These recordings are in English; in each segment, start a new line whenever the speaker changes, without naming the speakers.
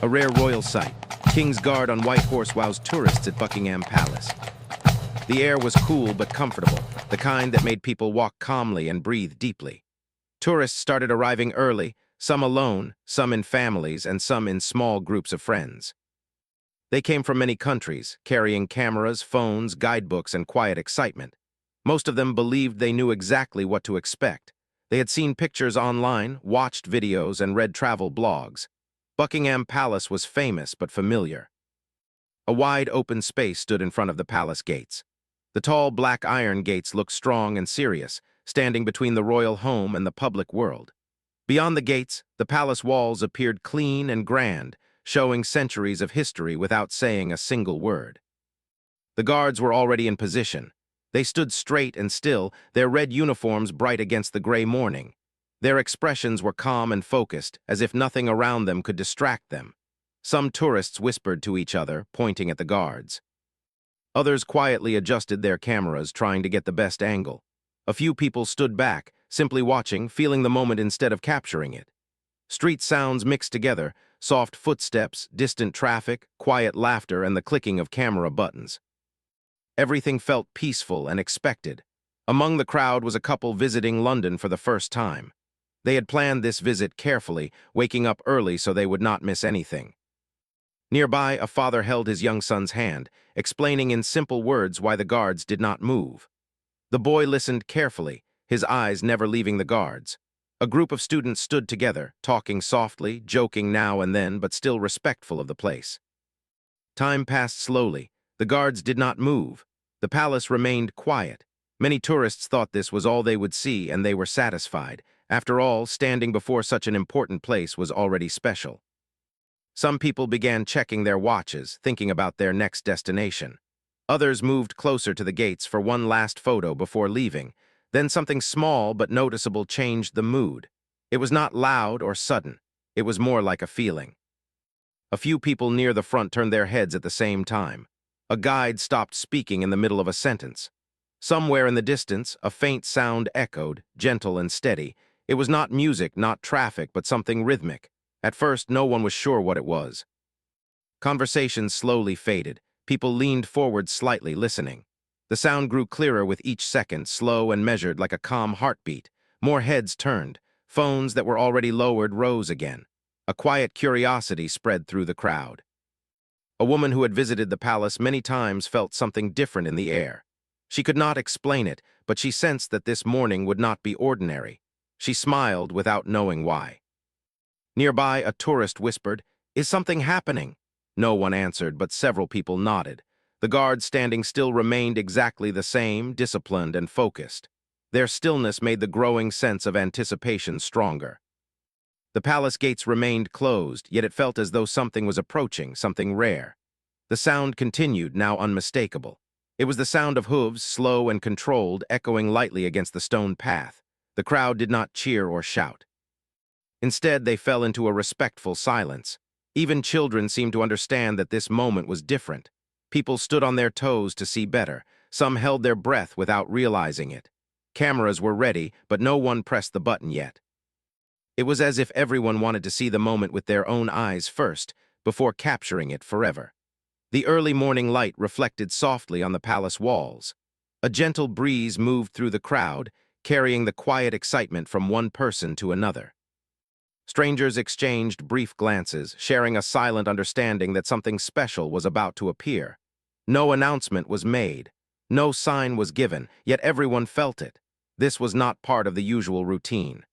A rare royal sight. King's Guard on white horse wows tourists at Buckingham Palace. The air was cool but comfortable, the kind that made people walk calmly and breathe deeply. Tourists started arriving early, some alone, some in families, and some in small groups of friends. They came from many countries, carrying cameras, phones, guidebooks, and quiet excitement. Most of them believed they knew exactly what to expect. They had seen pictures online, watched videos, and read travel blogs. Buckingham Palace was famous but familiar. A wide open space stood in front of the palace gates. The tall black iron gates looked strong and serious, standing between the royal home and the public world. Beyond the gates, the palace walls appeared clean and grand, showing centuries of history without saying a single word. The guards were already in position. They stood straight and still, their red uniforms bright against the gray morning. Their expressions were calm and focused, as if nothing around them could distract them. Some tourists whispered to each other, pointing at the guards. Others quietly adjusted their cameras, trying to get the best angle. A few people stood back, simply watching, feeling the moment instead of capturing it. Street sounds mixed together, soft footsteps, distant traffic, quiet laughter, and the clicking of camera buttons. Everything felt peaceful and expected. Among the crowd was a couple visiting London for the first time. They had planned this visit carefully, waking up early so they would not miss anything. Nearby, a father held his young son's hand, explaining in simple words why the guards did not move. The boy listened carefully, his eyes never leaving the guards. A group of students stood together, talking softly, joking now and then, but still respectful of the place. Time passed slowly. The guards did not move. The palace remained quiet. Many tourists thought this was all they would see, and they were satisfied. After all, standing before such an important place was already special. Some people began checking their watches, thinking about their next destination. Others moved closer to the gates for one last photo before leaving. Then something small but noticeable changed the mood. It was not loud or sudden. It was more like a feeling. A few people near the front turned their heads at the same time. A guide stopped speaking in the middle of a sentence. Somewhere in the distance, a faint sound echoed, gentle and steady. It was not music, not traffic, but something rhythmic. At first, no one was sure what it was. Conversations slowly faded. People leaned forward slightly, listening. The sound grew clearer with each second, slow and measured like a calm heartbeat. More heads turned. Phones that were already lowered rose again. A quiet curiosity spread through the crowd. A woman who had visited the palace many times felt something different in the air. She could not explain it, but she sensed that this morning would not be ordinary. She smiled without knowing why. Nearby, a tourist whispered, "Is something happening?" No one answered, but several people nodded. The guards standing still remained exactly the same, disciplined and focused. Their stillness made the growing sense of anticipation stronger. The palace gates remained closed, yet it felt as though something was approaching, something rare. The sound continued, now unmistakable. It was the sound of hooves, slow and controlled, echoing lightly against the stone path. The crowd did not cheer or shout. Instead, they fell into a respectful silence. Even children seemed to understand that this moment was different. People stood on their toes to see better. Some held their breath without realizing it. Cameras were ready, but no one pressed the button yet. It was as if everyone wanted to see the moment with their own eyes first, before capturing it forever. The early morning light reflected softly on the palace walls. A gentle breeze moved through the crowd, carrying the quiet excitement from one person to another. Strangers exchanged brief glances, sharing a silent understanding that something special was about to appear. No announcement was made. No sign was given, yet everyone felt it. This was not part of the usual routine.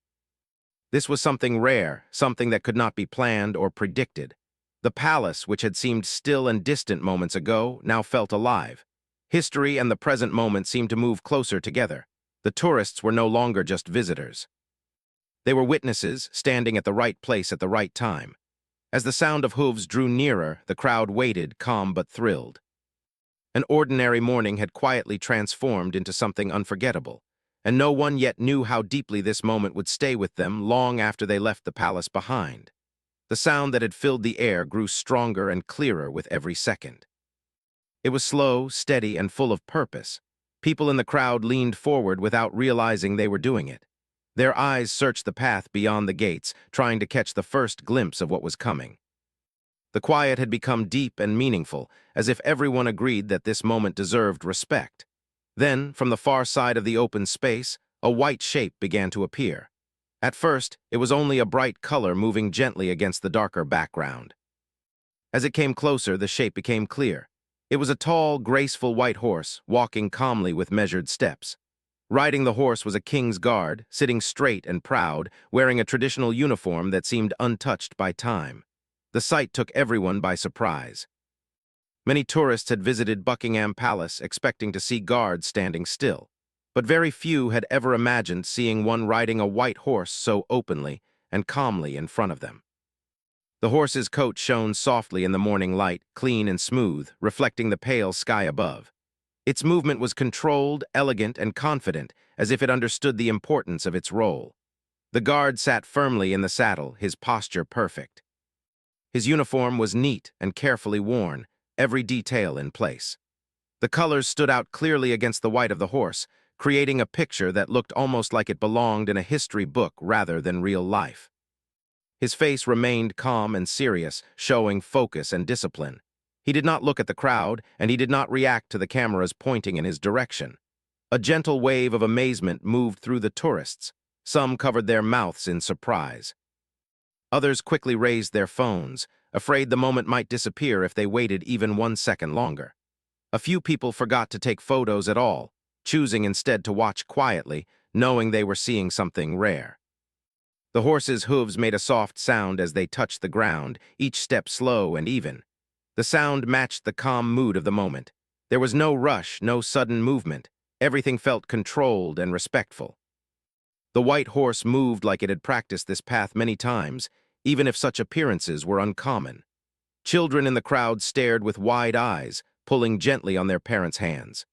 This was something rare, something that could not be planned or predicted. The palace, which had seemed still and distant moments ago, now felt alive. History and the present moment seemed to move closer together. The tourists were no longer just visitors. They were witnesses, standing at the right place at the right time. As the sound of hooves drew nearer, the crowd waited, calm but thrilled. An ordinary morning had quietly transformed into something unforgettable, and no one yet knew how deeply this moment would stay with them long after they left the palace behind. The sound that had filled the air grew stronger and clearer with every second. It was slow, steady, and full of purpose. People in the crowd leaned forward without realizing they were doing it. Their eyes searched the path beyond the gates, trying to catch the first glimpse of what was coming. The quiet had become deep and meaningful, as if everyone agreed that this moment deserved respect. Then, from the far side of the open space, a white shape began to appear. At first, it was only a bright color moving gently against the darker background. As it came closer, the shape became clear. It was a tall, graceful white horse, walking calmly with measured steps. Riding the horse was a king's guard, sitting straight and proud, wearing a traditional uniform that seemed untouched by time. The sight took everyone by surprise. Many tourists had visited Buckingham Palace expecting to see guards standing still, but very few had ever imagined seeing one riding a white horse so openly and calmly in front of them. The horse's coat shone softly in the morning light, clean and smooth, reflecting the pale sky above. Its movement was controlled, elegant, and confident, as if it understood the importance of its role. The guard sat firmly in the saddle, his posture perfect. His uniform was neat and carefully worn, every detail in place. The colors stood out clearly against the white of the horse, creating a picture that looked almost like it belonged in a history book rather than real life. His face remained calm and serious, showing focus and discipline. He did not look at the crowd, and he did not react to the cameras pointing in his direction. A gentle wave of amazement moved through the tourists. Some covered their mouths in surprise. Others quickly raised their phones, afraid the moment might disappear if they waited even 1 second longer. A few people forgot to take photos at all, choosing instead to watch quietly, knowing they were seeing something rare. The horse's hooves made a soft sound as they touched the ground, each step slow and even. The sound matched the calm mood of the moment. There was no rush, no sudden movement. Everything felt controlled and respectful. The white horse moved like it had practiced this path many times, even if such appearances were uncommon. Children in the crowd stared with wide eyes, pulling gently on their parents' hands.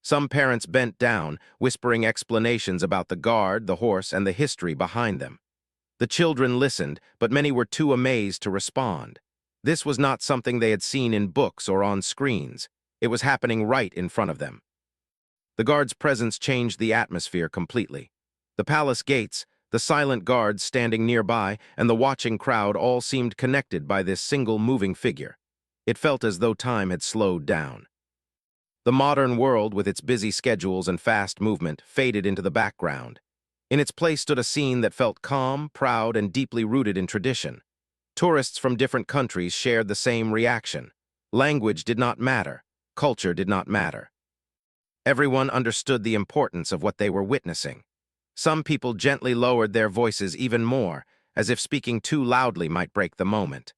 Some parents bent down, whispering explanations about the guard, the horse, and the history behind them. The children listened, but many were too amazed to respond. This was not something they had seen in books or on screens. It was happening right in front of them. The guard's presence changed the atmosphere completely. The palace gates, the silent guards standing nearby, and the watching crowd all seemed connected by this single moving figure. It felt as though time had slowed down. The modern world, with its busy schedules and fast movement, faded into the background. In its place stood a scene that felt calm, proud, and deeply rooted in tradition. Tourists from different countries shared the same reaction. Language did not matter. Culture did not matter. Everyone understood the importance of what they were witnessing. Some people gently lowered their voices even more, as if speaking too loudly might break the moment.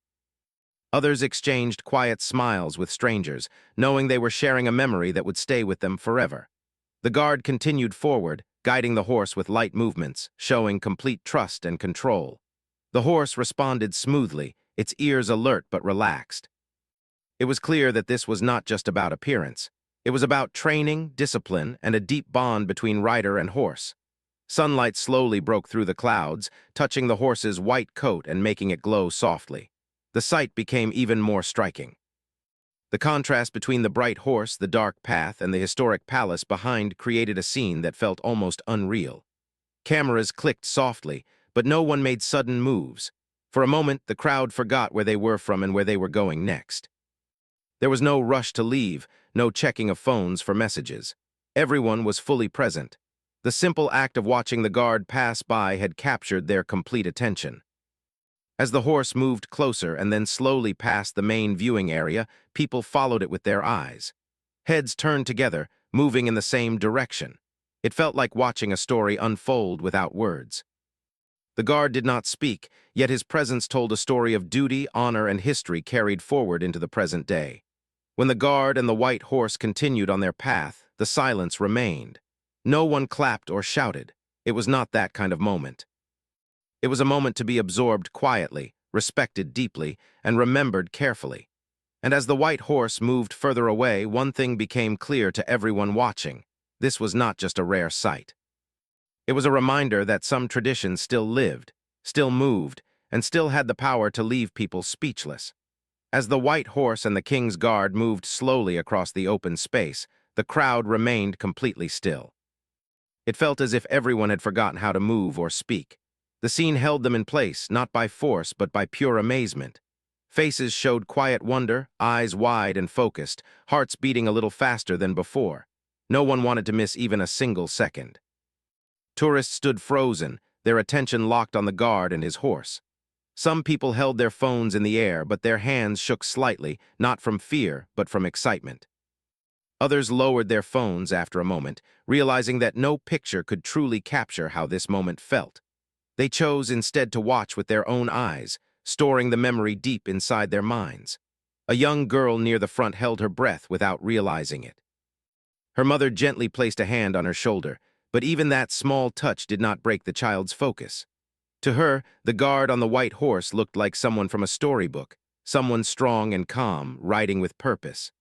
Others exchanged quiet smiles with strangers, knowing they were sharing a memory that would stay with them forever. The guard continued forward, guiding the horse with light movements, showing complete trust and control. The horse responded smoothly, its ears alert but relaxed. It was clear that this was not just about appearance. It was about training, discipline, and a deep bond between rider and horse. Sunlight slowly broke through the clouds, touching the horse's white coat and making it glow softly. The sight became even more striking. The contrast between the bright horse, the dark path, and the historic palace behind created a scene that felt almost unreal. Cameras clicked softly, but no one made sudden moves. For a moment, the crowd forgot where they were from and where they were going next. There was no rush to leave, no checking of phones for messages. Everyone was fully present. The simple act of watching the guard pass by had captured their complete attention. As the horse moved closer and then slowly passed the main viewing area, people followed it with their eyes. Heads turned together, moving in the same direction. It felt like watching a story unfold without words. The guard did not speak, yet his presence told a story of duty, honor, and history carried forward into the present day. When the guard and the white horse continued on their path, the silence remained. No one clapped or shouted. It was not that kind of moment. It was a moment to be absorbed quietly, respected deeply, and remembered carefully. And as the white horse moved further away, one thing became clear to everyone watching. This was not just a rare sight. It was a reminder that some traditions still lived, still moved, and still had the power to leave people speechless. As the white horse and the king's guard moved slowly across the open space, the crowd remained completely still. It felt as if everyone had forgotten how to move or speak. The scene held them in place, not by force, but by pure amazement. Faces showed quiet wonder, eyes wide and focused, hearts beating a little faster than before. No one wanted to miss even a single second. Tourists stood frozen, their attention locked on the guard and his horse. Some people held their phones in the air, but their hands shook slightly, not from fear, but from excitement. Others lowered their phones after a moment, realizing that no picture could truly capture how this moment felt. They chose instead to watch with their own eyes, storing the memory deep inside their minds. A young girl near the front held her breath without realizing it. Her mother gently placed a hand on her shoulder, but even that small touch did not break the child's focus. To her, the guard on the white horse looked like someone from a storybook, someone strong and calm, riding with purpose.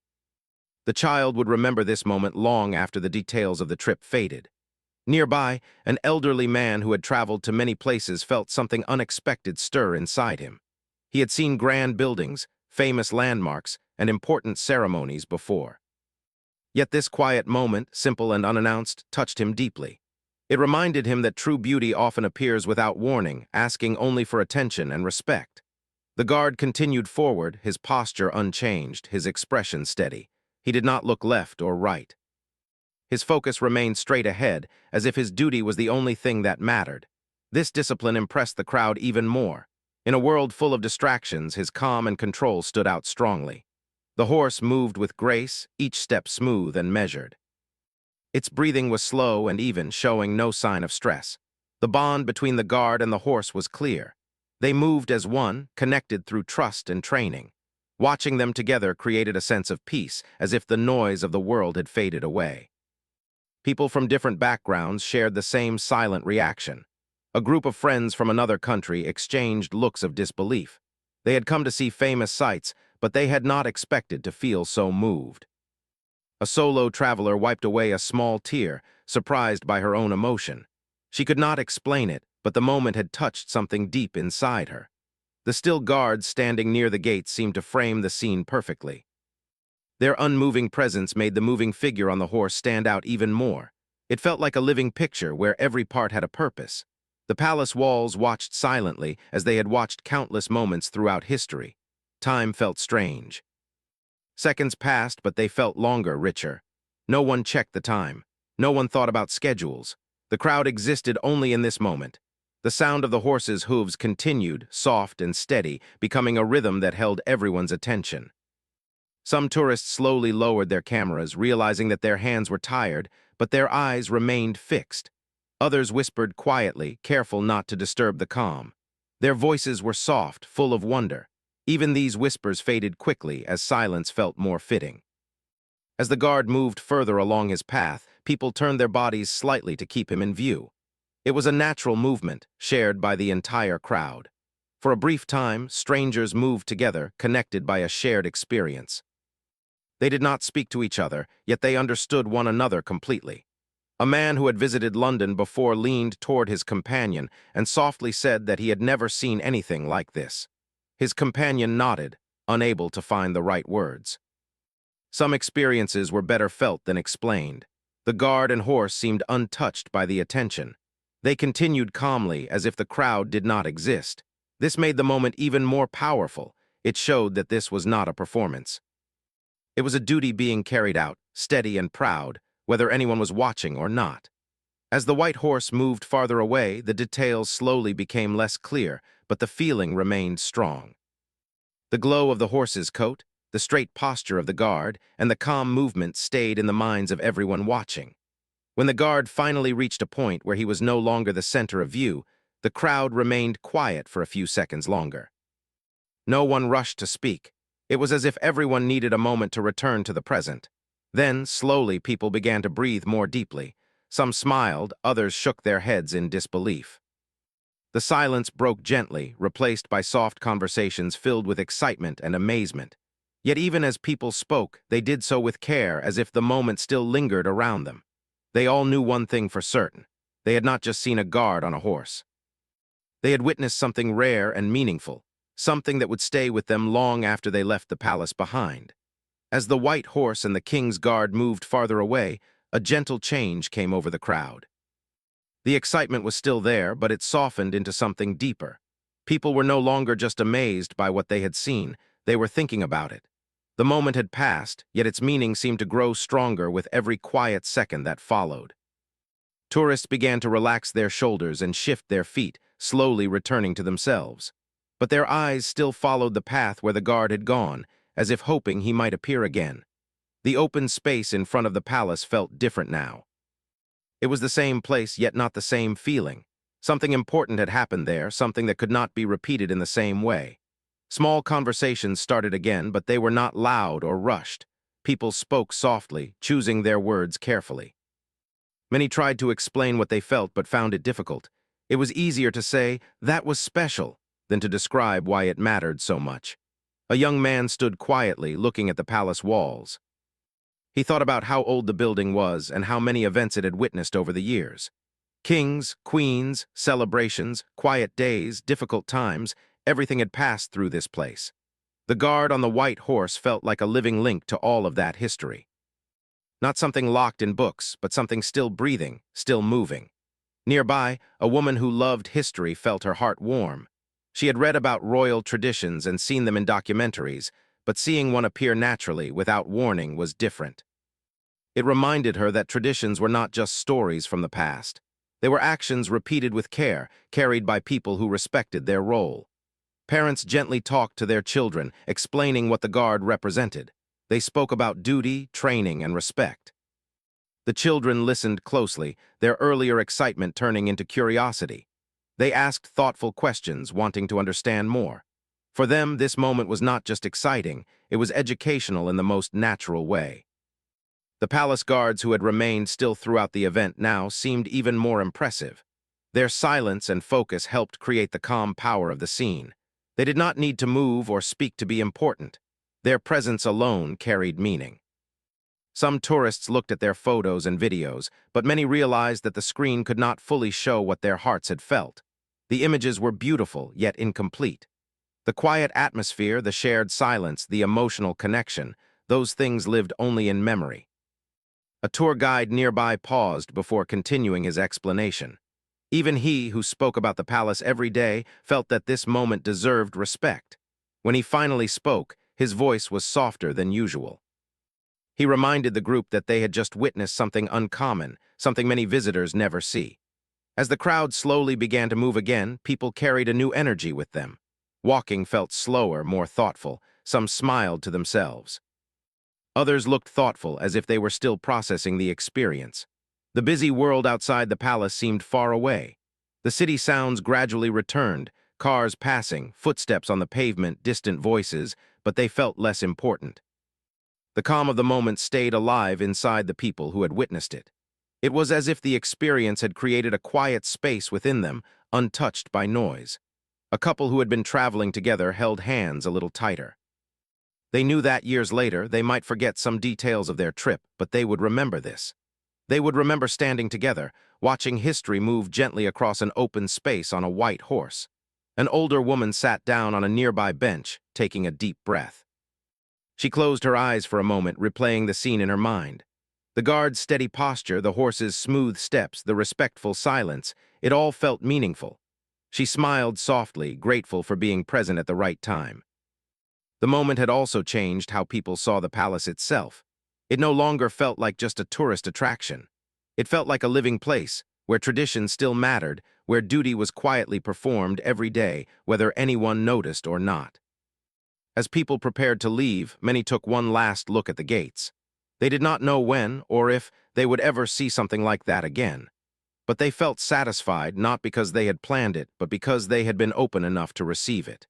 The child would remember this moment long after the details of the trip faded. Nearby, an elderly man who had traveled to many places felt something unexpected stir inside him. He had seen grand buildings, famous landmarks, and important ceremonies before. Yet this quiet moment, simple and unannounced, touched him deeply. It reminded him that true beauty often appears without warning, asking only for attention and respect. The guard continued forward, his posture unchanged, his expression steady. He did not look left or right. His focus remained straight ahead, as if his duty was the only thing that mattered. This discipline impressed the crowd even more. In a world full of distractions, his calm and control stood out strongly. The horse moved with grace, each step smooth and measured. Its breathing was slow and even, showing no sign of stress. The bond between the guard and the horse was clear. They moved as one, connected through trust and training. Watching them together created a sense of peace, as if the noise of the world had faded away. People from different backgrounds shared the same silent reaction. A group of friends from another country exchanged looks of disbelief. They had come to see famous sights, but they had not expected to feel so moved. A solo traveler wiped away a small tear, surprised by her own emotion. She could not explain it, but the moment had touched something deep inside her. The still guards standing near the gates seemed to frame the scene perfectly. Their unmoving presence made the moving figure on the horse stand out even more. It felt like a living picture where every part had a purpose. The palace walls watched silently as they had watched countless moments throughout history. Time felt strange. Seconds passed, but they felt longer, richer. No one checked the time. No one thought about schedules. The crowd existed only in this moment. The sound of the horse's hooves continued, soft and steady, becoming a rhythm that held everyone's attention. Some tourists slowly lowered their cameras, realizing that their hands were tired, but their eyes remained fixed. Others whispered quietly, careful not to disturb the calm. Their voices were soft, full of wonder. Even these whispers faded quickly as silence felt more fitting. As the guard moved further along his path, people turned their bodies slightly to keep him in view. It was a natural movement, shared by the entire crowd. For a brief time, strangers moved together, connected by a shared experience. They did not speak to each other, yet they understood one another completely. A man who had visited London before leaned toward his companion and softly said that he had never seen anything like this. His companion nodded, unable to find the right words. Some experiences were better felt than explained. The guard and horse seemed untouched by the attention. They continued calmly, as if the crowd did not exist. This made the moment even more powerful. It showed that this was not a performance. It was a duty being carried out, steady and proud, whether anyone was watching or not. As the white horse moved farther away, the details slowly became less clear, but the feeling remained strong. The glow of the horse's coat, the straight posture of the guard, and the calm movement stayed in the minds of everyone watching. When the guard finally reached a point where he was no longer the center of view, the crowd remained quiet for a few seconds longer. No one rushed to speak. It was as if everyone needed a moment to return to the present. Then, slowly, people began to breathe more deeply. Some smiled, others shook their heads in disbelief. The silence broke gently, replaced by soft conversations filled with excitement and amazement. Yet even as people spoke, they did so with care, as if the moment still lingered around them. They all knew one thing for certain. They had not just seen a guard on a horse. They had witnessed something rare and meaningful, something that would stay with them long after they left the palace behind. As the white horse and the king's guard moved farther away, a gentle change came over the crowd. The excitement was still there, but it softened into something deeper. People were no longer just amazed by what they had seen, they were thinking about it. The moment had passed, yet its meaning seemed to grow stronger with every quiet second that followed. Tourists began to relax their shoulders and shift their feet, slowly returning to themselves. But their eyes still followed the path where the guard had gone, as if hoping he might appear again. The open space in front of the palace felt different now. It was the same place, yet not the same feeling. Something important had happened there, something that could not be repeated in the same way. Small conversations started again, but they were not loud or rushed. People spoke softly, choosing their words carefully. Many tried to explain what they felt but found it difficult. It was easier to say, "That was special," than to describe why it mattered so much. A young man stood quietly, looking at the palace walls. He thought about how old the building was and how many events it had witnessed over the years. Kings, queens, celebrations, quiet days, difficult times, everything had passed through this place. The guard on the white horse felt like a living link to all of that history. Not something locked in books, but something still breathing, still moving. Nearby, a woman who loved history felt her heart warm. She had read about royal traditions and seen them in documentaries, but seeing one appear naturally, without warning, was different. It reminded her that traditions were not just stories from the past. They were actions repeated with care, carried by people who respected their role. Parents gently talked to their children, explaining what the guard represented. They spoke about duty, training, and respect. The children listened closely, their earlier excitement turning into curiosity. They asked thoughtful questions, wanting to understand more. For them, this moment was not just exciting, it was educational in the most natural way. The palace guards who had remained still throughout the event now seemed even more impressive. Their silence and focus helped create the calm power of the scene. They did not need to move or speak to be important. Their presence alone carried meaning. Some tourists looked at their photos and videos, but many realized that the screen could not fully show what their hearts had felt. The images were beautiful, yet incomplete. The quiet atmosphere, the shared silence, the emotional connection, those things lived only in memory. A tour guide nearby paused before continuing his explanation. Even he, who spoke about the palace every day, felt that this moment deserved respect. When he finally spoke, his voice was softer than usual. He reminded the group that they had just witnessed something uncommon, something many visitors never see. As the crowd slowly began to move again, people carried a new energy with them. Walking felt slower, more thoughtful. Some smiled to themselves. Others looked thoughtful, as if they were still processing the experience. The busy world outside the palace seemed far away. The city sounds gradually returned, cars passing, footsteps on the pavement, distant voices, but they felt less important. The calm of the moment stayed alive inside the people who had witnessed it. It was as if the experience had created a quiet space within them, untouched by noise. A couple who had been traveling together held hands a little tighter. They knew that years later they might forget some details of their trip, but they would remember this. They would remember standing together, watching history move gently across an open space on a white horse. An older woman sat down on a nearby bench, taking a deep breath. She closed her eyes for a moment, replaying the scene in her mind. The guard's steady posture, the horse's smooth steps, the respectful silence, it all felt meaningful. She smiled softly, grateful for being present at the right time. The moment had also changed how people saw the palace itself. It no longer felt like just a tourist attraction. It felt like a living place, where tradition still mattered, where duty was quietly performed every day, whether anyone noticed or not. As people prepared to leave, many took one last look at the gates. They did not know when or if they would ever see something like that again. But they felt satisfied, not because they had planned it, but because they had been open enough to receive it.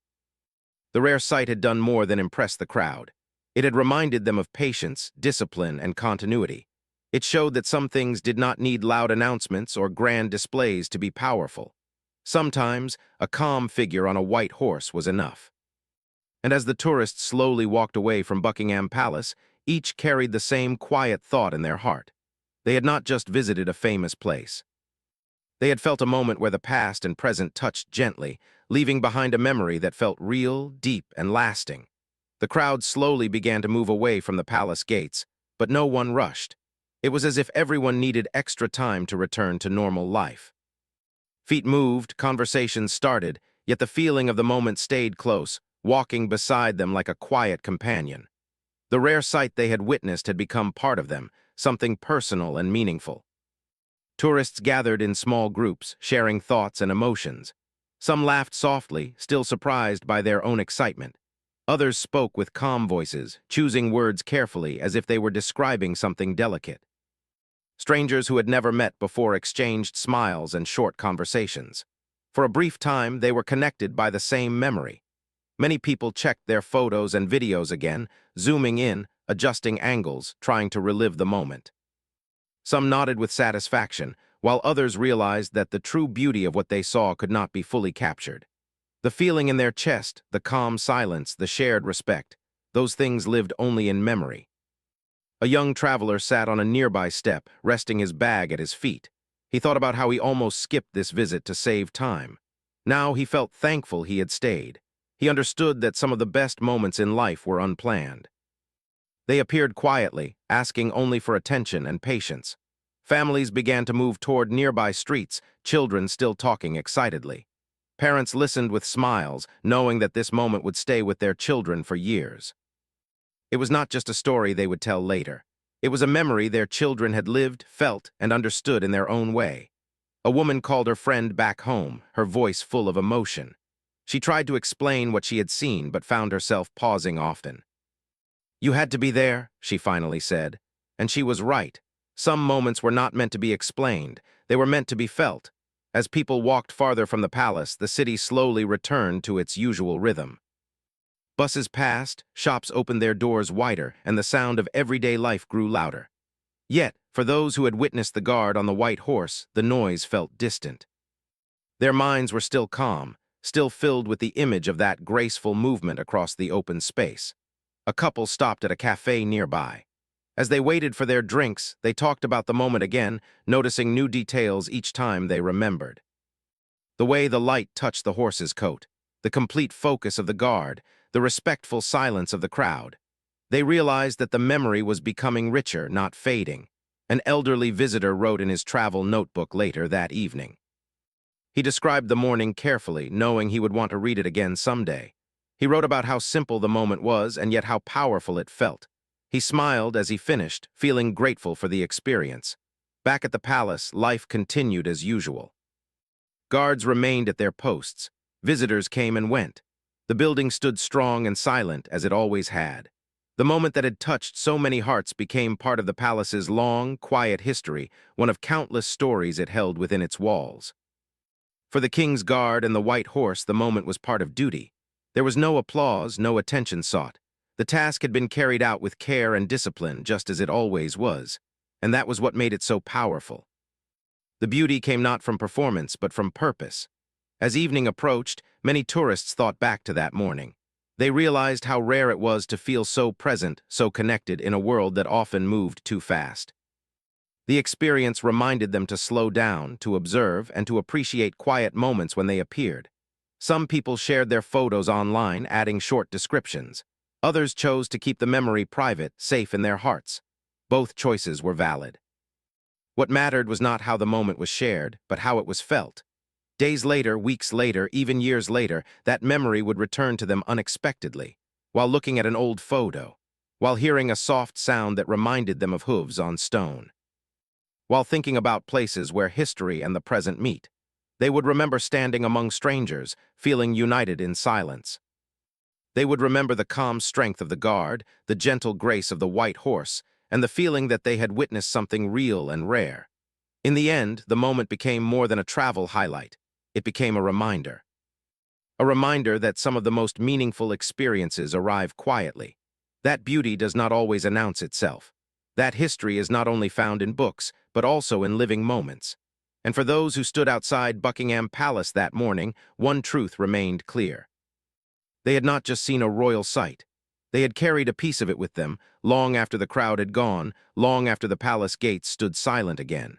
The rare sight had done more than impress the crowd. It had reminded them of patience, discipline, and continuity. It showed that some things did not need loud announcements or grand displays to be powerful. Sometimes, a calm figure on a white horse was enough. And as the tourists slowly walked away from Buckingham Palace, each carried the same quiet thought in their heart. They had not just visited a famous place. They had felt a moment where the past and present touched gently, leaving behind a memory that felt real, deep, and lasting. The crowd slowly began to move away from the palace gates, but no one rushed. It was as if everyone needed extra time to return to normal life. Feet moved, conversations started, Yet the feeling of the moment stayed close, walking beside them like a quiet companion. The rare sight they had witnessed had become part of them, something personal and meaningful. Tourists gathered in small groups, sharing thoughts and emotions. Some laughed softly, still surprised by their own excitement. Others spoke with calm voices, choosing words carefully as if they were describing something delicate. Strangers who had never met before exchanged smiles and short conversations. For a brief time, they were connected by the same memory. Many people checked their photos and videos again, zooming in, adjusting angles, trying to relive the moment. Some nodded with satisfaction, while others realized that the true beauty of what they saw could not be fully captured. The feeling in their chest, the calm silence, the shared respect, those things lived only in memory. A young traveler sat on a nearby step, resting his bag at his feet. He thought about how he almost skipped this visit to save time. Now he felt thankful he had stayed. He understood that some of the best moments in life were unplanned. They appeared quietly, asking only for attention and patience. Families began to move toward nearby streets, children still talking excitedly. Parents listened with smiles, knowing that this moment would stay with their children for years. It was not just a story they would tell later. It was a memory their children had lived, felt, and understood in their own way. A woman called her friend back home, her voice full of emotion. She tried to explain what she had seen, but found herself pausing often. "You had to be there," she finally said. And she was right. Some moments were not meant to be explained. They were meant to be felt. As people walked farther from the palace, the city slowly returned to its usual rhythm. Buses passed, shops opened their doors wider, and the sound of everyday life grew louder. Yet, for those who had witnessed the guard on the white horse, the noise felt distant. Their minds were still calm, still filled with the image of that graceful movement across the open space. A couple stopped at a cafe nearby. As they waited for their drinks, they talked about the moment again, noticing new details each time they remembered. The way the light touched the horse's coat, the complete focus of the guard, the respectful silence of the crowd. They realized that the memory was becoming richer, not fading. An elderly visitor wrote in his travel notebook later that evening. He described the morning carefully, knowing he would want to read it again someday. He wrote about how simple the moment was and yet how powerful it felt. He smiled as he finished, feeling grateful for the experience. Back at the palace, life continued as usual. Guards remained at their posts. Visitors came and went. The building stood strong and silent as it always had. The moment that had touched so many hearts became part of the palace's long, quiet history, one of countless stories it held within its walls. For the king's guard and the white horse, the moment was part of duty. There was no applause, no attention sought. The task had been carried out with care and discipline, just as it always was, and that was what made it so powerful. The beauty came not from performance, but from purpose. As evening approached, many tourists thought back to that morning. They realized how rare it was to feel so present, so connected in a world that often moved too fast. The experience reminded them to slow down, to observe, and to appreciate quiet moments when they appeared. Some people shared their photos online, adding short descriptions. Others chose to keep the memory private, safe in their hearts. Both choices were valid. What mattered was not how the moment was shared, but how it was felt. Days later, weeks later, even years later, that memory would return to them unexpectedly, while looking at an old photo, while hearing a soft sound that reminded them of hooves on stone, while thinking about places where history and the present meet. They would remember standing among strangers, feeling united in silence. They would remember the calm strength of the guard, the gentle grace of the white horse, and the feeling that they had witnessed something real and rare. In the end, the moment became more than a travel highlight. It became a reminder. A reminder that some of the most meaningful experiences arrive quietly. That beauty does not always announce itself. That history is not only found in books, but also in living moments. And for those who stood outside Buckingham Palace that morning, one truth remained clear. They had not just seen a royal sight. They had carried a piece of it with them, long after the crowd had gone, long after the palace gates stood silent again.